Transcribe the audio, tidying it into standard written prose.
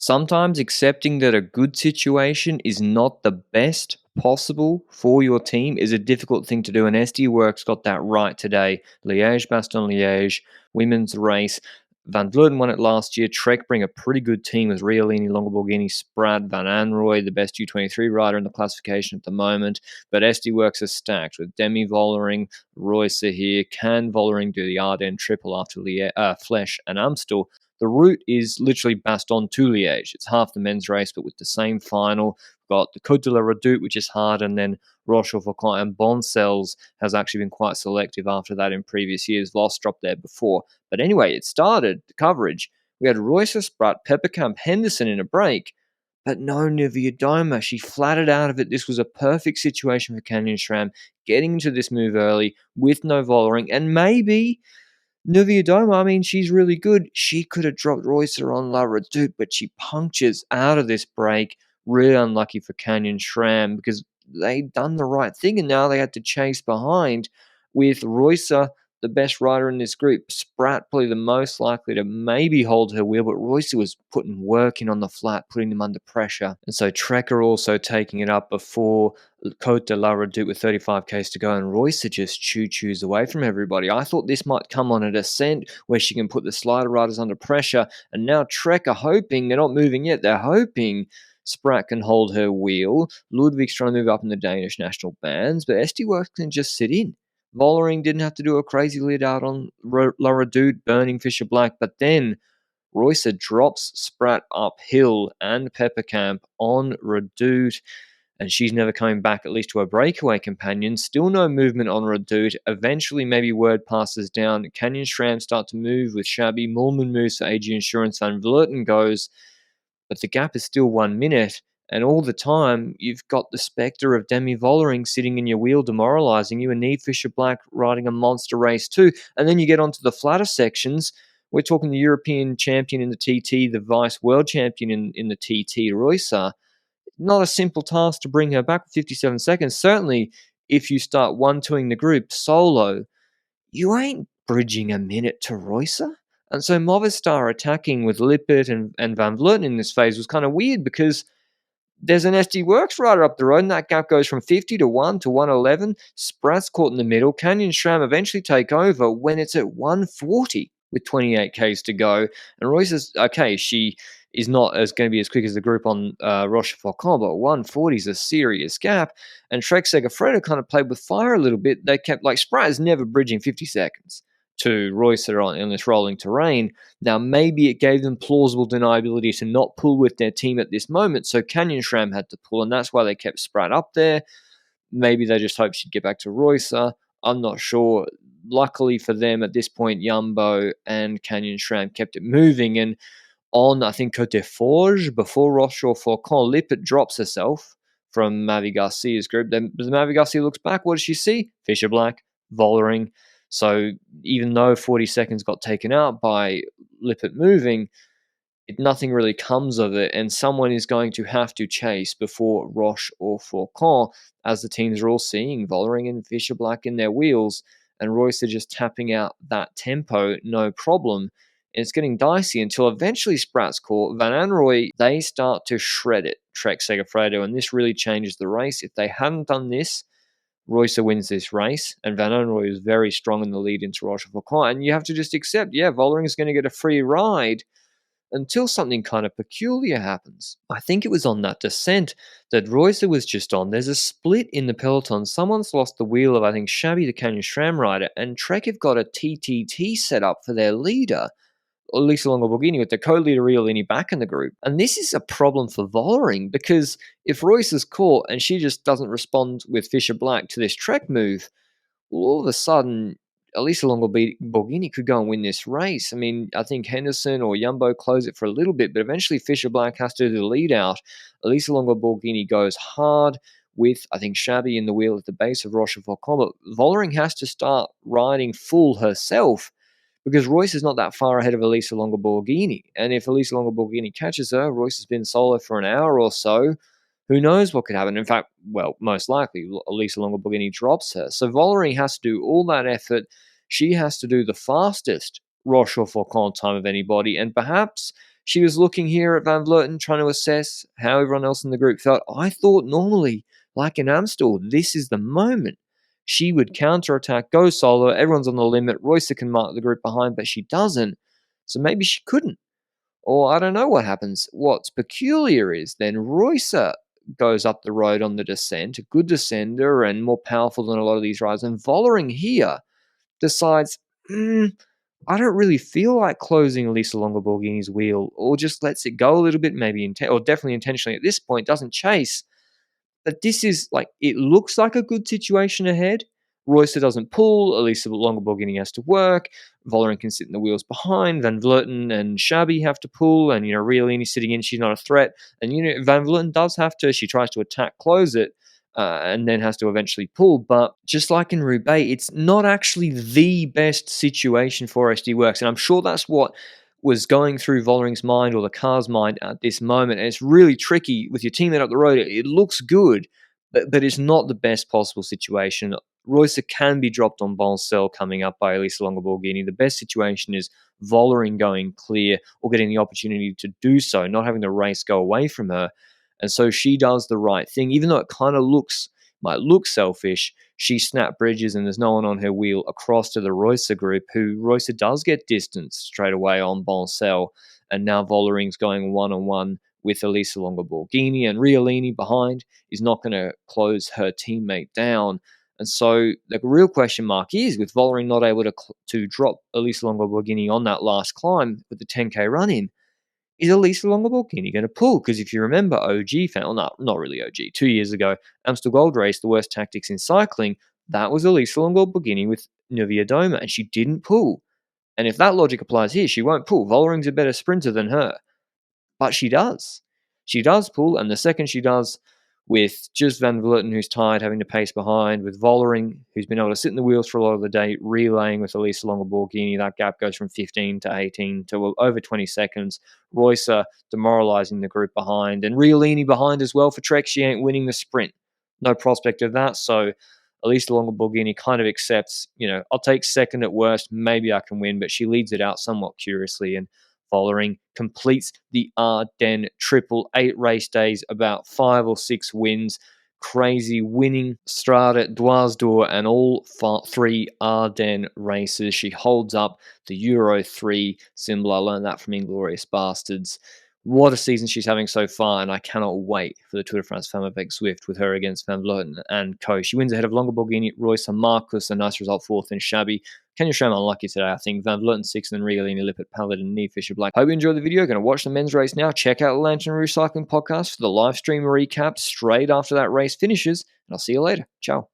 Sometimes accepting that a good situation is not the best possible for your team is a difficult thing to do, and SD Works got that right today. Liege-Bastogne-Liege women's race. Van Vleuten won it last year. Trek bring a pretty good team with Riolini, Longoborghini, Spratt, Van Anrooy, the best U23 rider in the classification at the moment. But SD Works is stacked with Demi Vollering, Royce here. Can Vollering do the Ardennes triple after Flèche and Amstel? The route is literally Bastogne to Liège. It's half the men's race, but with the same final. We've got the Côte de la Redoute, which is hard, and then Roche-aux-Faucons and Boncelles has actually been quite selective after that in previous years. Vos dropped there before. But anyway, it started, the coverage. We had Royce Spratt, Peppercamp, Henderson in a break, but no Niewiadoma. She flattered out of it. This was a perfect situation for Canyon-Sram, getting into this move early with no Vollering, and maybe Niewiadoma, I mean, she's really good. She could have dropped Reusser on La Redoute, but she punctures out of this break. Really unlucky for Canyon-Sram because they'd done the right thing and now they had to chase behind with Reusser, the best rider in this group. Spratt, probably the most likely to maybe hold her wheel, but Reusser was putting work in on the flat, putting them under pressure. And so Trekker also taking it up before Côte de la Redoute with 35Ks to go, and Reusser just choo-choos away from everybody. I thought this might come on a descent where she can put the slider riders under pressure, and now Trek are hoping, they're not moving yet, they're hoping Spratt can hold her wheel. Ludwig's trying to move up in the Danish national bands, but SD Works can just sit in. Vollering didn't have to do a crazy lead out on La Redoute, burning Fisher Black, but then Reusser drops Spratt uphill and Peppercamp on Redoute, and she's never coming back, at least to her breakaway companion. Still no movement on Redoute. Eventually, maybe word passes down. Canyon-Sram start to move with Shabby. Moolman moves for AG Insurance. Van Vleuten goes, but the gap is still 1 minute. And all the time, you've got the spectre of Demi Vollering sitting in your wheel, demoralizing you, and Neve Fisher Black riding a monster race too. And then you get onto the flatter sections. We're talking the European champion in the TT, the vice world champion in the TT, Reusser. Not a simple task to bring her back with 57 seconds. Certainly, if you start 1-2ing the group solo, you ain't bridging a minute to Reusser. And so Movistar attacking with Lippert and Van Vleuten in this phase was kind of weird because there's an SD Works rider up the road, and that gap goes from 50 to 1 to 111. Spratt's caught in the middle. Canyon-Sram eventually take over when it's at 140 with 28Ks to go. And Royce is, okay, she is not going to be as quick as the group on Roche-aux-Faucons, but 140 is a serious gap. And Trek Segafredo kind of played with fire a little bit. They kept, like, Spratt is never bridging 50 seconds to Reusser on this rolling terrain. Now, maybe it gave them plausible deniability to not pull with their team at this moment, so Canyon-Sram had to pull, and that's why they kept Spratt up there. Maybe they just hoped she'd get back to Reusser. I'm not sure. Luckily for them, at this point, Jumbo and Canyon-Sram kept it moving, and on, I think, Côte de Forges, before Roche-aux-Faucons, Lippert drops herself from Mavi Garcia's group. Then Mavi Garcia looks back. What does she see? Fisher Black, Vollering. So even though 40 seconds got taken out by Lippert moving, nothing really comes of it, and someone is going to have to chase before Roche-aux-Faucons, as the teams are all seeing Vollering and Fisher Black in their wheels, and Royce are just tapping out that tempo, no problem. And it's getting dicey until eventually Spratt's caught. Van Anrooy, they start to shred it, Trek Segafredo, and this really changes the race. If they hadn't done this, Reusser wins this race, and Van Anrooy is very strong in the lead into Roche-aux-Faucons, and you have to just accept, Vollering is going to get a free ride until something kind of peculiar happens. I think it was on that descent that Reusser was just on. There's a split in the peloton. Someone's lost the wheel of, I think, Shabby, the Canyon-Sram rider, and Trek have got a TTT set up for their leader, Lisa Longoborghini, with the co-leader Riolini back in the group. And this is a problem for Vollering, because if Royce is caught and she just doesn't respond with Fisher Black to this Trek move, well, all of a sudden, Elisa Longoborghini could go and win this race. I mean, I think Henderson or Jumbo close it for a little bit, but eventually Fisher Black has to do the lead out. Elisa Longoborghini goes hard with, I think, Shabby in the wheel at the base of Roche-aux-Faucons, but Vollering has to start riding full herself, because Royce is not that far ahead of Elisa Longoborghini. And if Elisa Longoborghini catches her, Royce has been solo for an hour or so. Who knows what could happen? In fact, well, most likely, Elisa Longoborghini drops her. So Vollering has to do all that effort. She has to do the fastest Roche-aux-Faucons time of anybody, and perhaps She was looking here at Van Vleuten, trying to assess how everyone else in the group felt. I thought normally, like in Amstel, this is the moment. She would counterattack, go solo, everyone's on the limit. Royce can mark the group behind, but she doesn't. So maybe she couldn't. Or I don't know what happens. What's peculiar is then Royce goes up the road on the descent, a good descender and more powerful than a lot of these riders. And Vollering here decides, I don't really feel like closing Elisa Longo Borghini's wheel, or just lets it go a little bit, maybe or definitely intentionally at this point, doesn't chase. But this is like, it looks like a good situation ahead. Royster doesn't pull, Elisa Longo Borghini has to work, Vollering can sit in the wheels behind, Van Vleuten and Shabby have to pull, and, Riolini sitting in, she's not a threat. And, Van Vleuten does have to, she tries to attack, close it, and then has to eventually pull. But just like in Roubaix, it's not actually the best situation for SD Works. And I'm sure that's what was going through Vollering's mind or the car's mind at this moment. And it's really tricky with your teammate up the road. It looks good, but it's not the best possible situation. Roycer can be dropped on Boncel coming up by Elisa Longo Borghini. The best situation is Vollering going clear or getting the opportunity to do so, not having the race go away from her. And so she does the right thing, even though it kind of might look selfish. She snapped bridges and there's no one on her wheel across to the Roycer group, who Roycer does get distance straight away on Boncel. And now Vollering's going one-on-one with Elisa Longo Borghini, and Riolini behind is not going to close her teammate down. And so the real question mark is, with Vollering not able to drop Elisa Longo Borghini on that last climb with the 10K run in, is Elisa Longo Borghini going to pull? Because if you remember OG, not really OG, 2 years ago, Amstel Gold Race, the worst tactics in cycling, that was Elisa Longo Borghini with Nuvia Doma, and she didn't pull. And if that logic applies here, she won't pull. Vollering's a better sprinter than her. But she does. She does pull, and the second she does, with just Van Vleuten, who's tired, having to pace behind, with Vollering, who's been able to sit in the wheels for a lot of the day, relaying with Elisa Longo Borghini, that gap goes from 15 to 18 to over 20 seconds. Roycer demoralizing the group behind, and Riolini behind as well for Trek. She ain't winning the sprint. No prospect of that, so Elisa Longo Borghini kind of accepts, I'll take second at worst, maybe I can win, but she leads it out somewhat curiously, and Vollering completes the Ardennes triple, 8 race days, about 5 or 6 wins. Crazy, winning Strade, Doise d'Or, and all 3 Ardennes races. She holds up the Euro 3 symbol. I learned that from Inglorious Bastards. What a season she's having so far, and I cannot wait for the Tour de France Femme avec Zwift with her against Van Vleuten and co. She wins ahead of Longo Borghini, Royce, and Marcus, a nice result, 4th in Shabby. Canyon-Sram unlucky today, I think. Van Vleuten 6th, and then Riolini, Lippert, Pallid, and Neve Fisher Black. Hope you enjoyed the video. Going to watch the men's race now. Check out the Lanterne Rouge Cycling Podcast for the live stream recap straight after that race finishes, and I'll see you later. Ciao.